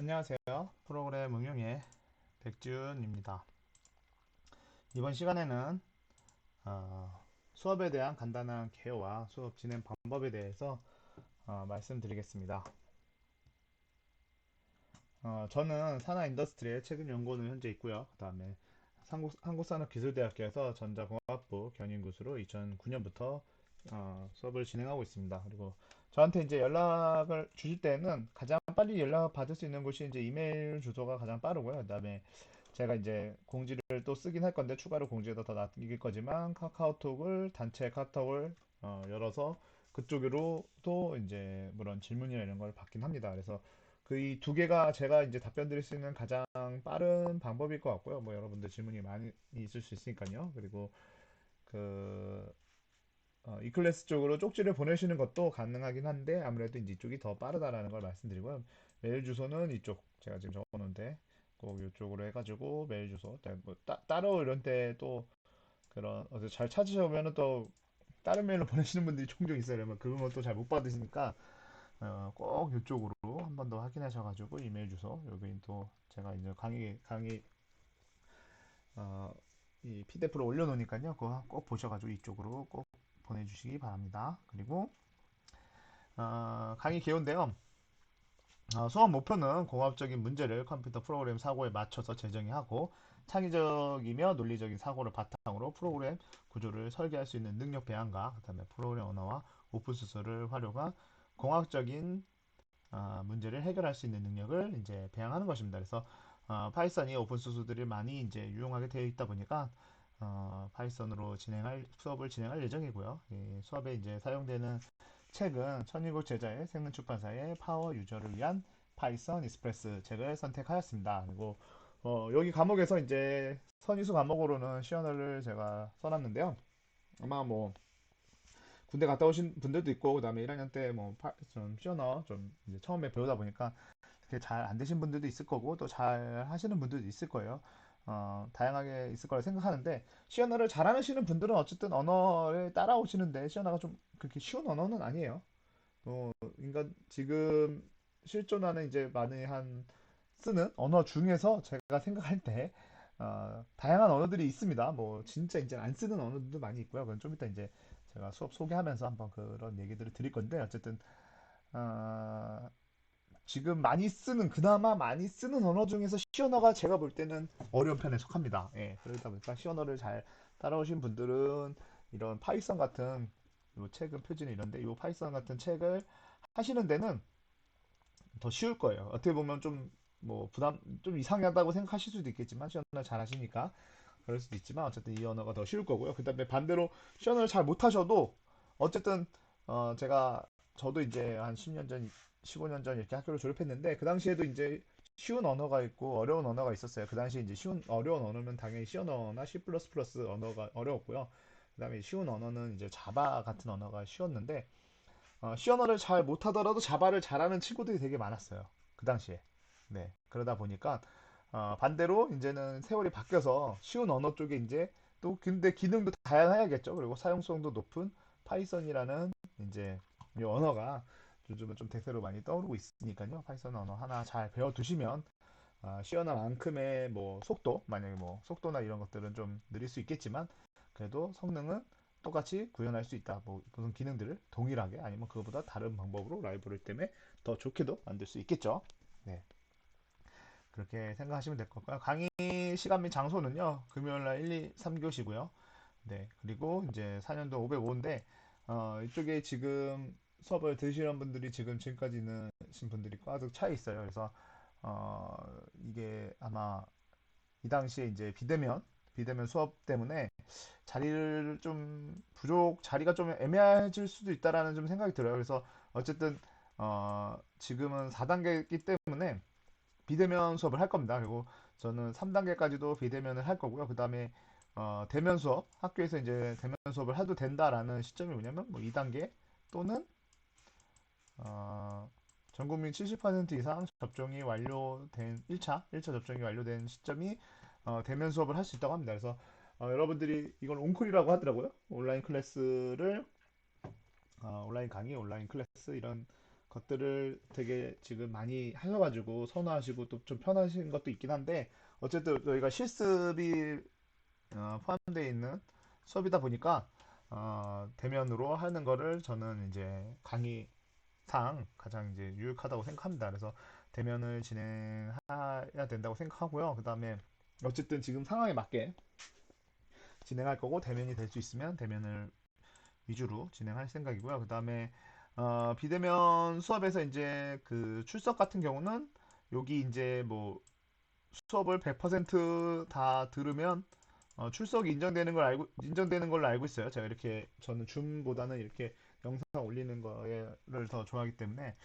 안녕하세요. 프로그램 응용의 백준입니다. 이번 시간에는 수업에 대한 간단한 개요와 수업 진행 방법에 대해서 말씀드리겠습니다. 저는 산하인더스트리에 최근 연구원을 현재 있고요. 그 다음에 한국산업기술대학교에서 전자공학부 경영교수로 2009년부터 수업을 진행하고 있습니다. 그리고 저한테 이제 연락을 주실 때는 가장 빨리 연락 받을 수 있는 곳이 이제 이메일 주소가 가장 빠르고요. 그다음에 제가 이제 공지를 또 쓰긴 할 건데 추가로 공지에다 더 남길 거지만 카카오톡을 단체 카톡을 열어서 그쪽으로 또 이제 물론 질문이나 이런 걸 받긴 합니다. 그래서 그 이 두 개가 제가 이제 답변 드릴 수 있는 가장 빠른 방법일 것 같고요. 뭐 여러분들 질문이 많이 있을 수 있으니까요. 그리고 그 이클래스 쪽으로 쪽지를 보내시는 것도 가능하긴 한데 아무래도 이제 이쪽이 더 빠르다라는 걸 말씀드리고요. 메일 주소는 이쪽 제가 지금 적어놓은데 꼭 이쪽으로 해가지고 메일 주소 뭐 따로 이런 때 또 그런 잘 찾으셔보면은 또 다른 메일로 보내시는 분들이 종종 있어요. 그러면 그런 것도 잘 못 받으시니까 꼭 이쪽으로 한 번 더 확인하셔가지고 이메일 주소 여기 또 제가 이제 강의 어, 이 PDF로 올려놓으니까요. 그거 꼭 보셔가지고 이쪽으로 꼭 보내주시기 바랍니다. 그리고 강의 개요인데요. 수업 목표는 공학적인 문제를 컴퓨터 프로그램 사고에 맞춰서 재정의하고 창의적이며 논리적인 사고를 바탕으로 프로그램 구조를 설계할 수 있는 능력 배양과 그다음에 프로그램 언어와 오픈소스를 활용한 공학적인 문제를 해결할 수 있는 능력을 이제 배양하는 것입니다. 그래서 파이썬이 오픈소스들이 많이 이제 유용하게 되어 있다 보니까 파이썬으로 수업을 진행할 예정이고요. 이 수업에 이제 사용되는 책은 천일국 제자의 생문출판사의 파워 유저를 위한 파이썬 익스프레스 책을 선택하였습니다. 그리고 여기 과목에서 이제 선의수 과목으로는 시언어를 제가 써놨는데요. 아마 뭐 군대 갔다 오신 분들도 있고 그다음에 1학년 때 뭐 좀 시언어 좀 이제 처음에 배우다 보니까 그게 잘 안 되신 분들도 있을 거고 또 잘 하시는 분들도 있을 거예요. 다양하게 있을 거라 생각하는데 시언어를 잘 하시는 분들은 어쨌든 언어를 따라오시는데 시언어가 좀 그렇게 쉬운 언어는 아니에요. 그러니까 지금 실존하는 이제 많이 한 쓰는 언어 중에서 제가 생각할 때 다양한 언어들이 있습니다. 뭐 진짜 이제 안 쓰는 언어들도 많이 있고요. 그건 좀 이따 이제 제가 수업 소개하면서 한번 그런 얘기들을 드릴 건데 어쨌든 어, 지금 그나마 많이 쓰는 언어 중에서 시언어가 제가 볼 때는 어려운 편에 속합니다. 예, 그러다 보니까 시언어를 잘 따라오신 분들은 이런 파이썬 같은 요 책은 표지는 이런데 요 파이썬 같은 책을 하시는 데는 더 쉬울 거예요. 어떻게 보면 좀 뭐 부담 좀 이상하다고 생각하실 수도 있겠지만 시언어 잘 하시니까 그럴 수도 있지만 어쨌든 이 언어가 더 쉬울 거고요. 그다음에 반대로 시언어를 잘 못하셔도 어쨌든 제가 저도 이제 한 10년 전, 15년 전 이렇게 학교를 졸업했는데 그 당시에도 이제 쉬운 언어가 있고 어려운 언어가 있었어요. 그 당시 이제 어려운 언어면 당연히 C 언어나 C++ 언어가 어려웠고요. 그다음에 쉬운 언어는 이제 자바 같은 언어가 쉬웠는데 C 언어를 잘 못하더라도 자바를 잘하는 친구들이 되게 많았어요. 그 당시에. 네. 그러다 보니까 반대로 이제는 세월이 바뀌어서 쉬운 언어 쪽에 이제 또 근데 기능도 다양해야겠죠. 그리고 사용성도 높은 파이썬이라는 이제 이 언어가 요즘은 좀 대세로 많이 떠오르고 있으니까요. 파이썬 언어 하나 잘 배워두시면 C 언어만큼의 뭐 속도, 만약에 뭐 속도나 이런 것들은 좀 느릴 수 있겠지만 그래도 성능은 똑같이 구현할 수 있다. 뭐 무슨 기능들을 동일하게 아니면 그거보다 다른 방법으로 라이브러리 때문에 더 좋게도 만들 수 있겠죠. 네. 그렇게 생각하시면 될 것 같고요. 강의 시간 및 장소는요. 금요일 날 1, 2, 3교시고요. 네. 그리고 이제 4년도 505인데 이쪽에 지금 수업을 들으시는 분들이 지금까지 있는 분들이 가득 차 있어요. 그래서 어, 이게 아마 이 당시에 이제 비대면 수업 때문에 자리가 좀 애매해질 수도 있다라는 좀 생각이 들어요. 그래서 어쨌든 지금은 4단계이기 때문에 비대면 수업을 할 겁니다. 그리고 저는 3단계까지도 비대면을 할 거고요. 그 다음에 대면 수업, 학교에서 이제 대면 수업을 해도 된다라는 시점이 뭐냐면 뭐 2단계 또는 어, 전 국민 70% 이상 접종이 완료된 1차 접종이 완료된 시점이 대면 수업을 할 수 있다고 합니다. 그래서 여러분들이 이걸 온클이라고 하더라고요. 온라인 클래스를 온라인 강의, 온라인 클래스 이런 것들을 되게 지금 많이 하셔가지고 선호하시고 또 좀 편하신 것도 있긴 한데 어쨌든 저희가 실습이 포함되어 있는 수업이다 보니까 대면으로 하는 거를 저는 이제 강의상 가장 이제 유익하다고 생각합니다. 그래서 대면을 진행해야 된다고 생각하고요. 그 다음에 어쨌든 지금 상황에 맞게 진행할 거고 대면이 될 수 있으면 대면을 위주로 진행할 생각이고요. 그 다음에 비대면 수업에서 이제 그 출석 같은 경우는 여기 이제 뭐 수업을 100%다 들으면 출석이 인정되는 걸로 알고 있어요. 제가 이렇게 저는 줌보다는 이렇게 영상 올리는 거를 더 좋아하기 때문에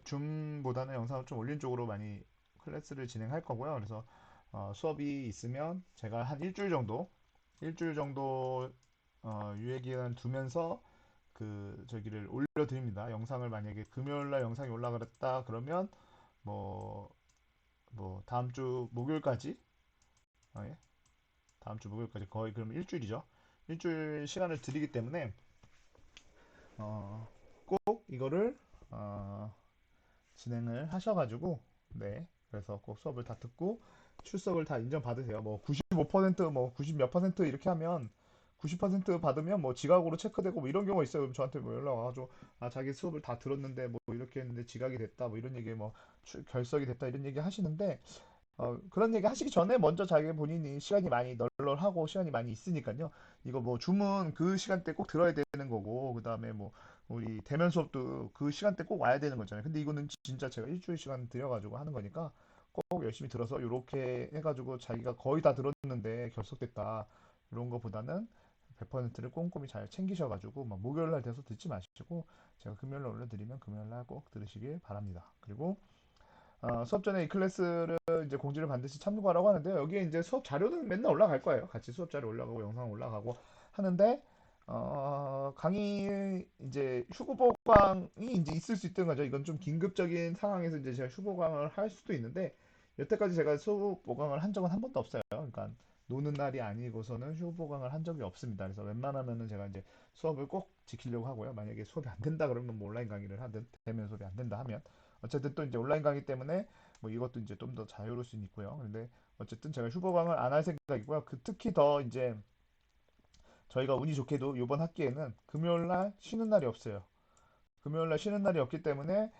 줌보다는 영상을 좀 올린 쪽으로 많이 클래스를 진행할 거고요. 그래서 수업이 있으면 제가 한 일주일 정도 유예 기간 두면서 그 저기를 올려드립니다. 영상을 만약에 금요일 날 영상이 올라갔다 그러면 뭐 다음 주 목요일까지 예, 다음 주 목요일까지 거의 그러면 일주일이죠. 일주일 시간을 드리기 때문에 꼭 이거를 어, 진행을 하셔가지고 네 그래서 꼭 수업을 다 듣고 출석을 다 인정받으세요. 뭐 95%뭐 90 몇 퍼센트 이렇게 하면 90% 받으면 뭐 지각으로 체크되고 뭐 이런 경우가 있어요. 그럼 저한테 뭐 연락 와가지고 아 자기 수업을 다 들었는데 뭐 이렇게 했는데 지각이 됐다 뭐 이런 얘기 뭐 결석이 됐다 이런 얘기 하시는데 그런 얘기 하시기 전에 먼저 자기 본인이 시간이 많이 널널하고 시간이 많이 있으니까요. 이거 뭐 줌은 그 시간대 꼭 들어야 되는 거고, 그 다음에 뭐 우리 대면 수업도 그 시간대 꼭 와야 되는 거잖아요. 근데 이거는 진짜 제가 일주일 시간 들여가지고 하는 거니까 꼭 열심히 들어서 이렇게 해가지고 자기가 거의 다 들었는데 결석됐다. 이런 거보다는 100%를 꼼꼼히 잘 챙기셔가지고 막 목요일 날 돼서 듣지 마시고 제가 금요일 날 올려드리면 금요일 날 꼭 들으시길 바랍니다. 그리고 수업 전에 이 클래스를 이제 공지를 반드시 참고하라고 하는데요. 여기에 이제 수업 자료는 맨날 올라갈 거예요. 같이 수업 자료 올라가고 영상 올라가고 하는데 강의 이제 휴고 보강이 이제 있을 수 있던 거죠. 이건 좀 긴급적인 상황에서 이제 제가 휴고 보강을 할 수도 있는데 여태까지 제가 수업 보강을 한 적은 한 번도 없어요. 그러니까 노는 날이 아니고서는 휴고 보강을 한 적이 없습니다. 그래서 웬만하면은 제가 이제 수업을 꼭 지키려고 하고요. 만약에 수업이 안 된다 그러면 뭐 온라인 강의를 하든 대면 수업이 안 된다 하면 어쨌든 또 이제 온라인 강의 때문에 뭐 이것도 이제 좀 더 자유로울 수는 있고요. 근데 어쨌든 제가 휴보강을 안 할 생각이고요. 그 특히 더 이제 저희가 운이 좋게도 이번 학기에는 금요일 날 쉬는 날이 없어요. 금요일 날 쉬는 날이 없기 때문에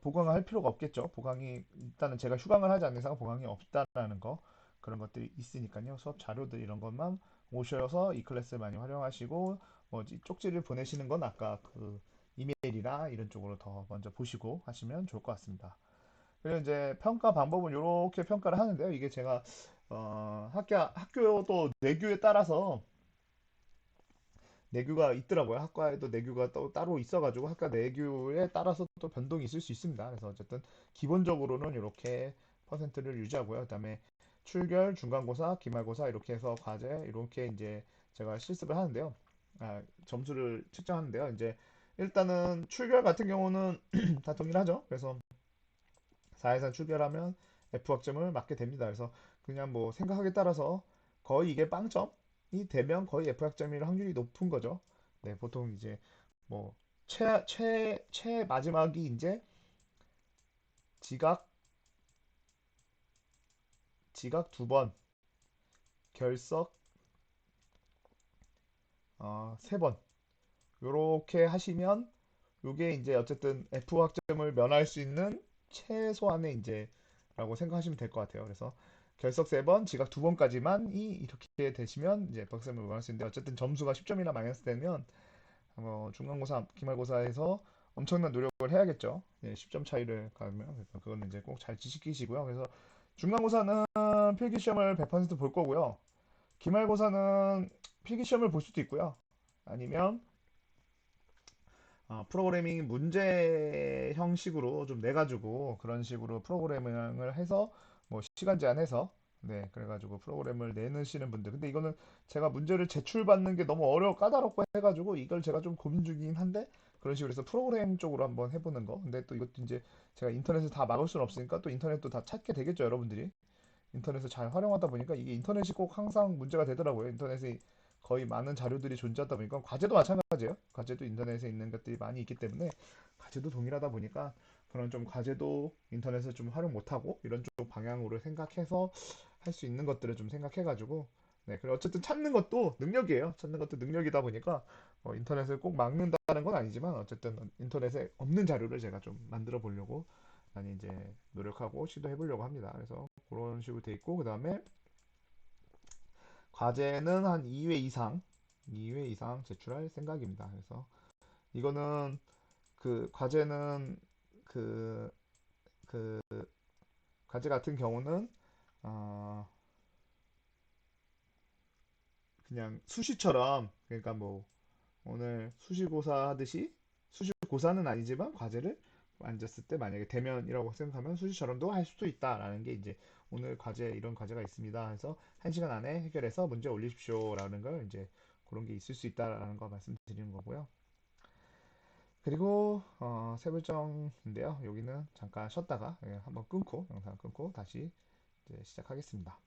보강을 할 필요가 없겠죠. 보강이 일단은 제가 휴강을 하지 않는 이상 보강이 없다라는 거 그런 것들이 있으니까요. 수업 자료들 이런 것만 오셔서 이 클래스 많이 활용하시고 뭐지 쪽지를 보내시는 건 아까 그 이메일이나 이런 쪽으로 더 먼저 보시고 하시면 좋을 것 같습니다. 그리고 이제 평가 방법은 이렇게 평가를 하는데요. 이게 제가 학교도 내규에 따라서 내규가 있더라고요. 학과에도 내규가 또 따로 있어가지고 학과 내규에 따라서 또 변동이 있을 수 있습니다. 그래서 어쨌든 기본적으로는 이렇게 퍼센트를 유지하고요. 그다음에 출결, 중간고사, 기말고사 이렇게 해서 과제 이렇게 이제 제가 실습을 하는데요. 점수를 측정하는데요. 이제 일단은 출결 같은 경우는 다 동일하죠. 그래서 4에서 출결하면 F 학점을 맞게 됩니다. 그래서 그냥 뭐 생각하기에 따라서 거의 이게 빵점이 되면 거의 F 학점일 확률이 높은 거죠. 네, 보통 이제 뭐 최 마지막이 이제 지각, 지각 두 번, 결석 세 번. 요렇게 하시면 요게 이제 어쨌든 F 학점을 면할 수 있는 최소한의 이제 라고 생각하시면 될 것 같아요. 그래서 결석 세 번, 지각 두 번까지만 이렇게 되시면 이제 F 학점을 면할 수 있는데 어쨌든 점수가 10점이나 마이너스 되면 중간고사, 기말고사에서 엄청난 노력을 해야겠죠. 예, 10점 차이를 가면 그래서 그거는 이제 꼭 잘 지키시고요. 그래서 중간고사는 필기 시험을 100%볼 거고요. 기말고사는 필기 시험을 볼 수도 있고요. 아니면 프로그래밍 문제 형식으로 좀 내가지고 그런 식으로 프로그래밍을 해서 뭐 시간 제한해서 네 그래가지고 프로그램을 내시는 분들 근데 이거는 제가 문제를 제출받는 게 너무 까다롭고 해가지고 이걸 제가 좀 고민 중이긴 한데 그런 식으로 해서 프로그램 쪽으로 한번 해보는 거 근데 또 이것도 이제 제가 인터넷을 다 막을 수는 없으니까 또 인터넷도 다 찾게 되겠죠 여러분들이 인터넷을 잘 활용하다 보니까 이게 인터넷이 꼭 항상 문제가 되더라고요 인터넷이 거의 많은 자료들이 존재하다 보니까 과제도 마찬가지예요. 과제도 인터넷에 있는 것들이 많이 있기 때문에 과제도 동일하다 보니까 그런 좀 과제도 인터넷을 좀 활용 못하고 이런 쪽 방향으로 생각해서 할 수 있는 것들을 좀 생각해가지고 네, 그리고 어쨌든 찾는 것도 능력이에요. 찾는 것도 능력이다 보니까 인터넷을 꼭 막는다는 건 아니지만 어쨌든 인터넷에 없는 자료를 제가 좀 만들어 보려고 많이 이제 노력하고 시도해 보려고 합니다. 그래서 그런 식으로 돼 있고 그다음에 과제는 한 2회 이상 제출할 생각입니다. 그래서 이거는 그 과제는 그, 그 과제 같은 경우는 어, 그냥 수시처럼 그러니까 뭐 오늘 수시고사 하듯이 수시고사는 아니지만 과제를 앉았을 때 만약에 대면이라고 생각하면 수시처럼도 할 수도 있다라는 게 이제 오늘 과제 이런 과제가 있습니다. 해서 1시간 안에 해결해서 문제 올리십시오라는 걸 이제 그런 게 있을 수 있다라는 거 말씀드리는 거고요. 그리고 세불정인데요. 여기는 잠깐 쉬었다가 한번 끊고 영상 끊고 다시 이제 시작하겠습니다.